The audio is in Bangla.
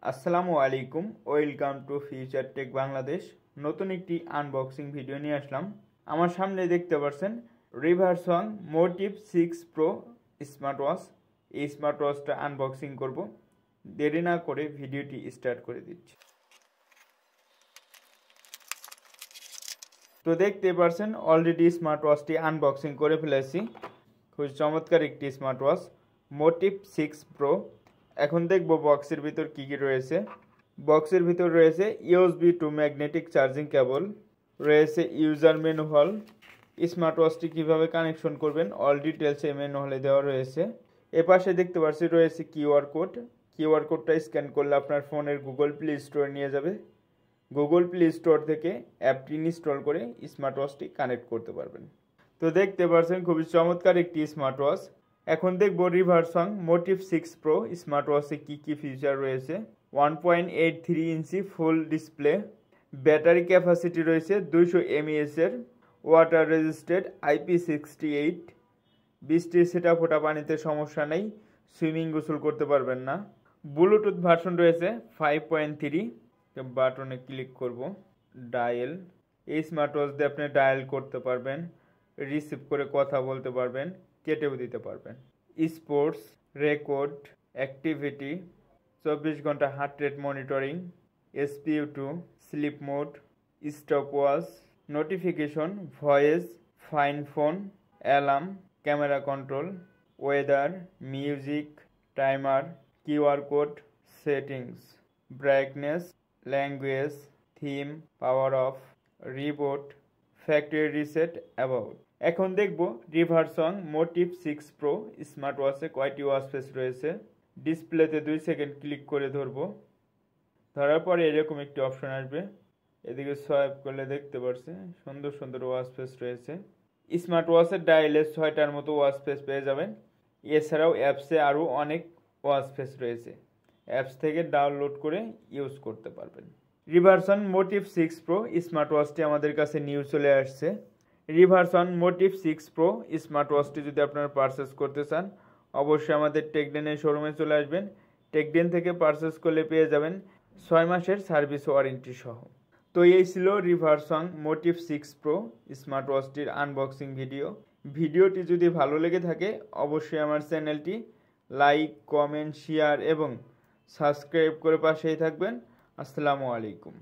আসসালামু আলাইকুম, welcome to Future Tech Bangladesh. নতুন একটি আনবক্সিং ভিডিও নিয়ে আসলাম। আমার সামনে দেখতে পাচ্ছেন রিভারসং মোটিভ 6 প্রো স্মার্ট ওয়াচ। এই স্মার্ট ওয়াচটা আনবক্সিং করব। দেরি না করে ভিডিওটি স্টার্ট করে দিচ্ছি। তো দেখতে পাচ্ছেন অলরেডি স্মার্ট ওয়াচটি আনবক্সিং করে ফেলেছি। খুব চমৎকার একটি স্মার্ট ওয়াচ মোটিভ 6 প্রো। এখন দেখব বক্সের ভিতর কি কি রয়েছে। বক্সের ভিতর রয়েছে USB to magnetic charging cable, রয়েছে ইউজার ম্যানুয়াল, স্মার্ট ওয়াচটি কীভাবে কানেকশন করবেন অল ডিটেলস এই ম্যানুয়ালে দেওয়া রয়েছে। এপাশে দেখতে পাচ্ছি রয়েছে কিউআর কোড। কিউআর কোডটা স্ক্যান করলে আপনার ফোনের গুগল প্লে স্টোরে নিয়ে যাবে। গুগল প্লে স্টোর থেকে অ্যাপটি ইনস্টল করে স্মার্ট ওয়াচটি কানেক্ট করতে পারবেন। তো দেখতে পাচ্ছেন খুবই চমৎকার একটি স্মার্ট ওয়াচ। এখন দেখব রিভারসং মোটিভ 6 প্রো স্মার্ট ওয়াচে কী কী ফিচার রয়েছে। 1.83 ইঞ্চি ফুল ডিসপ্লে, ব্যাটারি ক্যাপাসিটি রয়েছে 200 mAh এর, ওয়াটার রেজিস্টেড IP68, বৃষ্টির ছিটা ফোটা পানিতে সমস্যা নেই, সুইমিং গোসল করতে পারবেন না। ব্লুটুথ ভার্সন রয়েছে 5.3। বাটনে ক্লিক করব, ডায়াল। এই স্মার্ট ওয়াচ দিয়ে আপনি ডায়াল করতে পারবেন, রিসিভ করে কথা বলতে পারবেন, কেটেও দিতে পারবেন। স্পোর্টস, রেকর্ড, অ্যাক্টিভিটি, 24 ঘন্টা heart rate monitoring, SpO2, sleep mode, stop watch, notification, voice, fine phone, alarm, camera control, weather, music, timer, QR code, settings, brightness, language, theme, power of, reboot, factory reset, about. এখন দেখব রিভারসং মোটিভ 6 প্রো স্মার্ট ওয়াচে কয়টি ওয়াচ ফেস রয়েছে। ডিসপ্লেতে 2 সেকেন্ড ক্লিক করে ধরবো। ধরার পরে এরকম একটি অপশন আসবে, এদিকে সোয়াইপ করলে দেখতে পাচ্ছেন সুন্দর সুন্দর ওয়াচ ফেস রয়েছে। স্মার্ট ওয়াচের ডায়ালে 6টার মতো ওয়াচ ফেস পেয়ে যাবেন। এছাড়াও অ্যাপসে আরও অনেক ওয়াচ ফেস রয়েছে, অ্যাপস থেকে ডাউনলোড করে ইউজ করতে পারবেন। রিভারসন মোটিভ 6 প্রো স্মার্ট ওয়াচটি আমাদের কাছে নিউ চলে আসছে। রিভারসন মোটিভ 6 প্রো স্মার্ট ওয়াচটি যদি আপনারা পারচেস করতে চান অবশ্যই আমাদের টেকডেনের শোরুমে চলে আসবেন। টেকডেন থেকে পারচেস করলে পেয়ে যাবেন 6 মাসের সার্ভিস ওয়ারেন্টি সহ। তো এই ছিল রিভারসং মোটিভ 6 প্রো স্মার্ট ওয়াচটির আনবক্সিং ভিডিও। ভিডিওটি যদি ভালো লেগে থাকে অবশ্যই আমার চ্যানেলটি লাইক, কমেন্ট, শেয়ার এবং সাবস্ক্রাইব করে পাশেই থাকবেন। আসসালামু আলাইকুম।